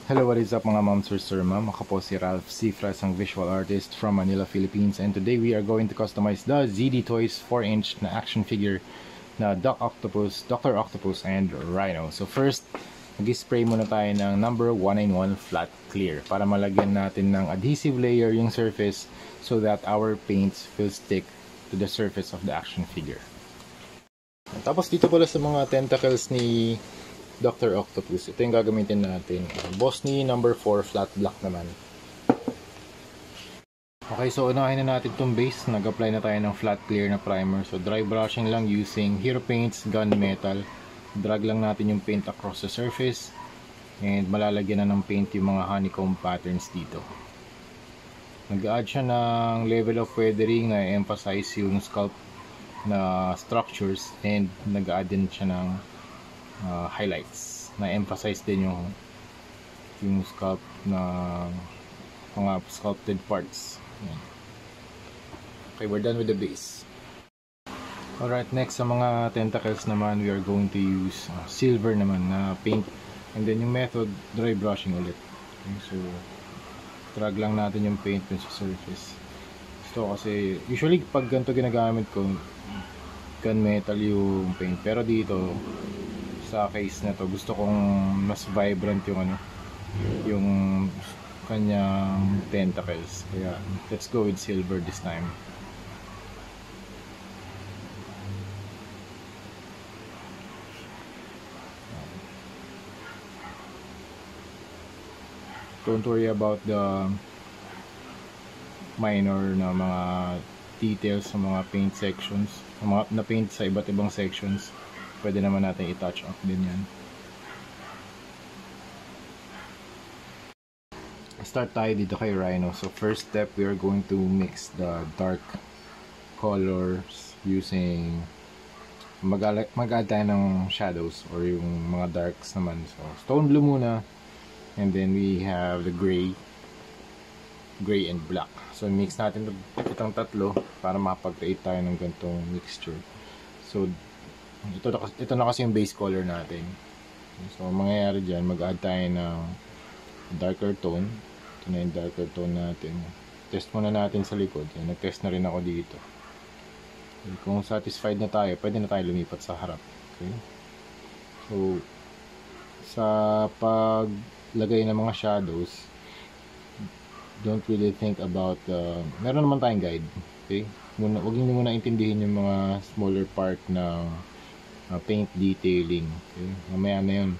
Hello, what is up mga moms or sir ma'am? Ako po si Ralph Cifra, isang visual artist from Manila, Philippines, and today we are going to customize the ZD Toys 4-inch na action figure na Dr. Octopus, and Rhino. So first, mag-spray muna tayo ng number 191 flat clear para malagyan natin ng adhesive layer yung surface so that our paints will stick to the surface of the action figure. Tapos dito pala sa mga tentacles ni Dr. Octopus, ito yung gagamitin natin. Bosny number 4 flat black naman. Okay, so unahin na natin itong base. Nag-apply na tayo ng flat clear na primer. So dry brushing lang using Hero Paints Gunmetal. Drag lang natin yung paint across the surface. And malalagyan na ng paint yung mga honeycomb patterns dito. Nag-add siya ng level of weathering na emphasize yung sculpt na structures. And nag-add din siya ng highlights na emphasize din yung sculpt na mga sculpted parts. Okay, we're done with the base. Alright, next sa mga tentacles naman, we are going to use silver naman na paint, and then yung method, dry brushing ulit. Okay, so drag lang natin yung paint dun sa surface. So kasi usually pag ganito ginagamit ko, gunmetal yung paint, pero dito sa case na to gusto kong mas vibrant yung kanyang tentacles, kaya let's go with silver this time. Don't worry about the minor na mga details sa mga paint sections, na paint sa iba't ibang sections. Pwede naman natin i-touch up din yan. Start tayo dito kay Rhino. So first step, we are going to mix the dark colors using mag-add tayo ng shadows or yung mga darks naman. So stone blue muna, and then we have the gray and black. So mix natin itong tatlo para mapag-create tayo ng ganitong mixture. So ito na kasi yung base color natin. So mangyayari dyan, mag-add tayo ng darker tone. Ito na yung darker tone natin. Test muna natin sa likod. Nag-test na rin ako dito. Okay, kung satisfied na tayo, pwede na tayo lumipat sa harap. Okay? So sa paglagay ng mga shadows, don't really think about meron naman tayong guide. Okay? Huwag niyo muna intindihin yung mga smaller part ng paint detailing. Okay? Mamaya na yun,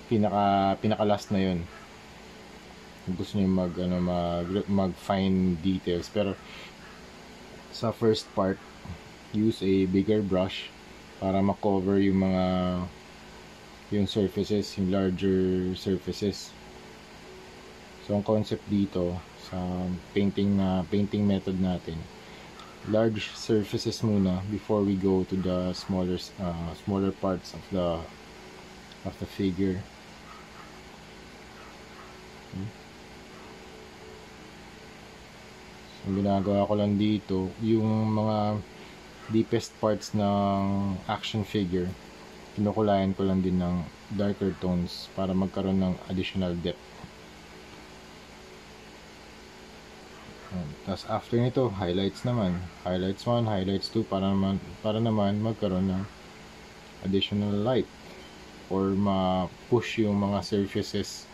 pinaka last na yun. Gusto niyo mag fine details, pero sa first part, use a bigger brush para ma-cover yung surfaces, yung larger surfaces. So ang concept dito sa painting method natin, large surfaces muna before we go to the smaller parts of the figure. Okay. So ginagawa ko lang dito yung mga deepest parts ng action figure, kinukulayan ko lang din ng darker tones para magkaroon ng additional depth. Tapos after nito, highlights naman. Highlights 1, highlights 2 para naman magkaroon ng additional light or ma-push yung mga surfaces.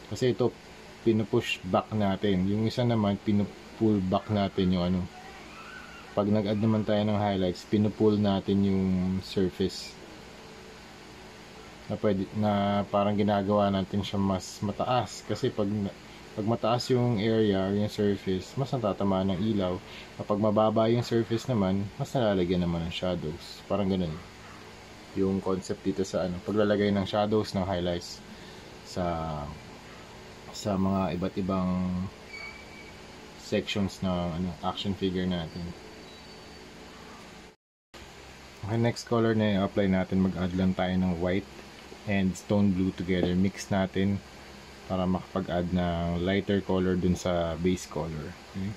Kasi ito, pinupush back natin. Yung isa naman, pinupull back natin yung Pag nag-add naman tayo ng highlights, pinupull natin yung surface. Na parang ginagawa natin siya mas mataas. Kasi pag mataas yung area, yung surface, mas natatamaan ng ilaw. Kapag mababa yung surface naman, mas nalalagyan naman ng shadows. Parang ganun yung concept dito sa paglalagay ng shadows, ng highlights sa mga iba't ibang sections ng action figure natin. Okay, next color na i-apply natin, mag-add lang tayo ng white and stone blue together. Mix natin para makapag-add ng lighter color dun sa base color. Okay?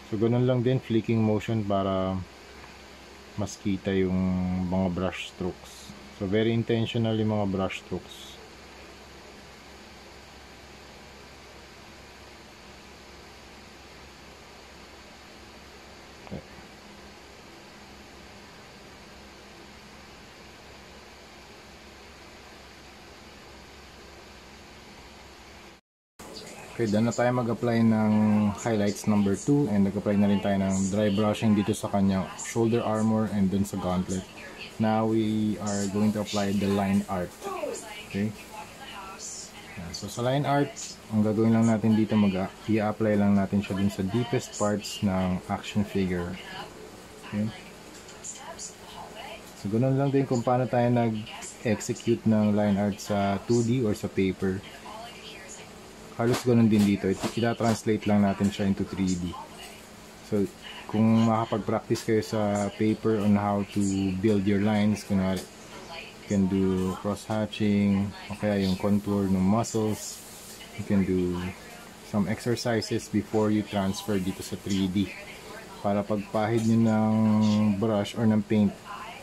So ganun lang din, flicking motion para mas kita yung mga brush strokes. So very intentional yung mga brush strokes. Okay, done na tayo mag-apply ng highlights number 2 and nag-apply na rin tayo ng dry brushing dito sa kanyang shoulder armor and dun sa gauntlet. Now we are going to apply the line art. Okay? So sa line art, ang gagawin lang natin dito, i-apply lang natin siya dun sa deepest parts ng action figure. Okay? So ganun lang din kung paano tayo nag-execute ng line art sa 2D or sa paper. Halos ganun din dito. Ita-translate lang natin siya into 3D. So, kung makapag-practice kayo sa paper on how to build your lines, kunwari, you can do cross-hatching, o kaya yung contour ng muscles. You can do some exercises before you transfer dito sa 3D. Para pagpahid nyo ng brush or ng paint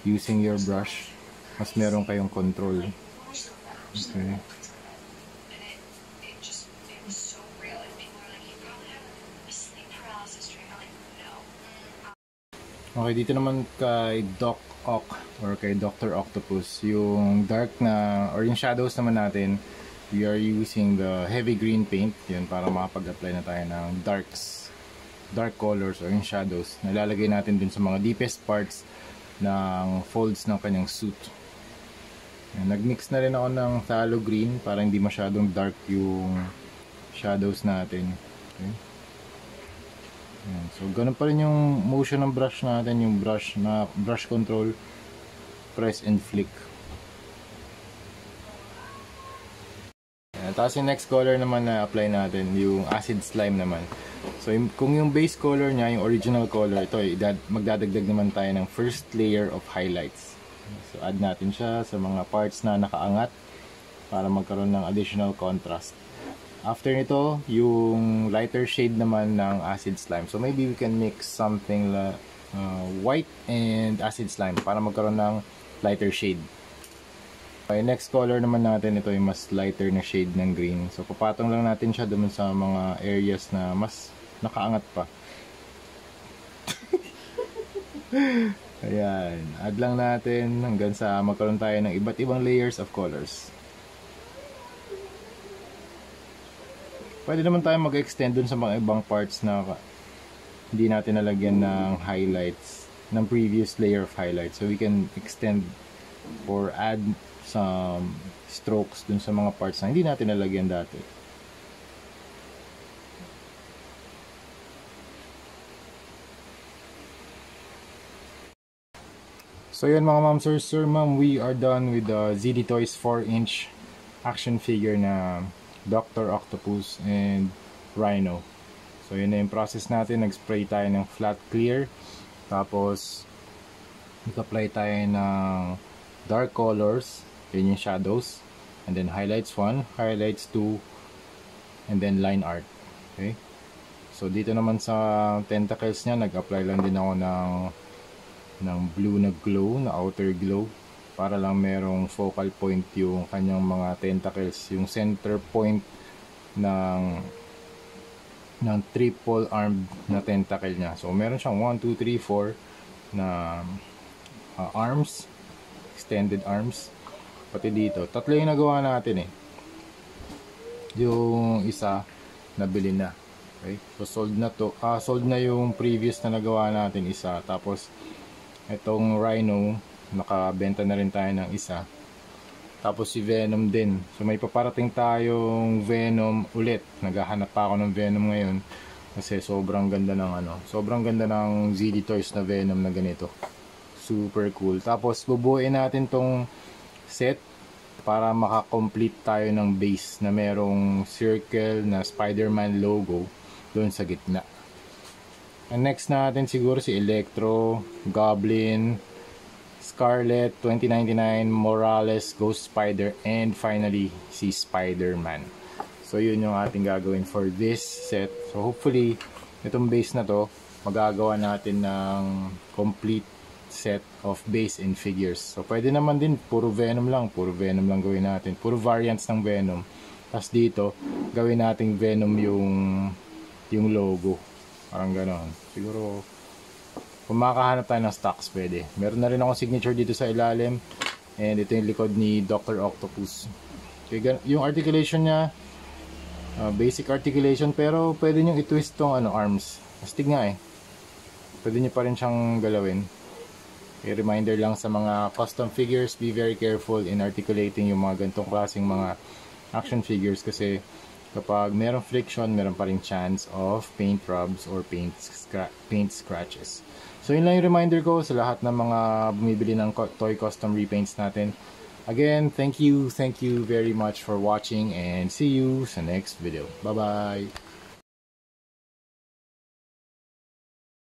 using your brush, mas meron kayong control. Okay. Okay, dito naman kay Doc Ock or kay Dr. Octopus, yung dark na or yung shadows naman natin, we are using the heavy green paint yun para makapag-apply na tayo ng dark colors or yung shadows. Nalalagay natin din sa mga deepest parts ng folds ng kanyang suit. Nag-mix na rin ako ng phthalo green para hindi masyadong dark yung shadows natin. Okay. So ganun pa rin yung motion ng brush natin, yung brush control, press and flick. Tapos yung next color naman na apply natin, yung acid slime naman. So kung yung base color niya, yung original color, ito magdadagdag naman tayo ng first layer of highlights. So add natin siya sa mga parts na nakaangat para magkaroon ng additional contrast. After nito, yung lighter shade naman ng acid slime. So maybe we can mix something white and acid slime para magkaroon ng lighter shade. Okay, next color naman natin, ito yung mas lighter na shade ng green. So papatong lang natin siya doon sa mga areas na mas nakaangat pa. Ayan, add lang natin hanggang sa magkaroon tayo ng iba't ibang layers of colors. Pwede naman tayo mag-extend dun sa mga ibang parts na hindi natin nalagyan ng highlights, ng previous layer of highlights. So we can extend or add some strokes dun sa mga parts na hindi natin nalagyan dati. So yun mga ma'am, sir ma'am, we are done with the ZD Toys 4-inch action figure na Dr. Octopus and Rhino. So yun na yung process natin. Nag-spray tayo ng flat clear, tapos nag-apply tayo ng dark colors, yun yung shadows, and then highlights 1, highlights 2, and then line art. Okay, so dito naman sa tentacles nya, nag-apply lang din ako ng blue na glow, na outer glow, para lang merong focal point yung kanyang mga tentacles, yung center point ng triple armed na tentacle niya. So meron siyang 1, 2, 3, 4 na arms, extended arms. Pati dito, tatlo yung nagawa natin yung isa nabili na. Okay, so sold na to. Sold na yung previous na nagawa natin isa, tapos itong Rhino nakabenta na rin tayo ng isa. Tapos si Venom din. So may paparating tayong Venom ulit. Naghahanap pa ako ng Venom ngayon kasi sobrang ganda ng ZD Toys na Venom na ganito. Super cool. Tapos bubuuin natin tong set para makakomplete tayo ng base na merong circle na Spider-Man logo doon sa gitna. And next natin siguro si Electro, Goblin, Scarlet, 2099, Morales, Ghost Spider, and finally si Spider-Man. So yun yung ating gagawin for this set. So hopefully itong base na to magagawa natin ng complete set of base in figures. So pwede naman din puro Venom lang gawin natin, puro variants ng Venom. Tapos dito gawin nating Venom yung logo, parang ganoon. Siguro kung makahanap tayo ng stocks, pwede. Meron na rin akong signature dito sa ilalim, and ito yung likod ni Dr. Octopus. Okay, yung articulation niya, basic articulation, pero pwede nyo i-twist tong arms. Astig nga eh. Pwede nyo pa rin siyang galawin. Okay, reminder lang sa mga custom figures, be very careful in articulating yung mga ganitong klaseng mga action figures, kasi kapag merong friction, meron pa rin chance of paint rubs or paint scratches. So yun lang yung reminder ko sa lahat ng mga bumibili ng toy custom repaints natin. Again, thank you very much for watching, and see you sa next video. Bye bye.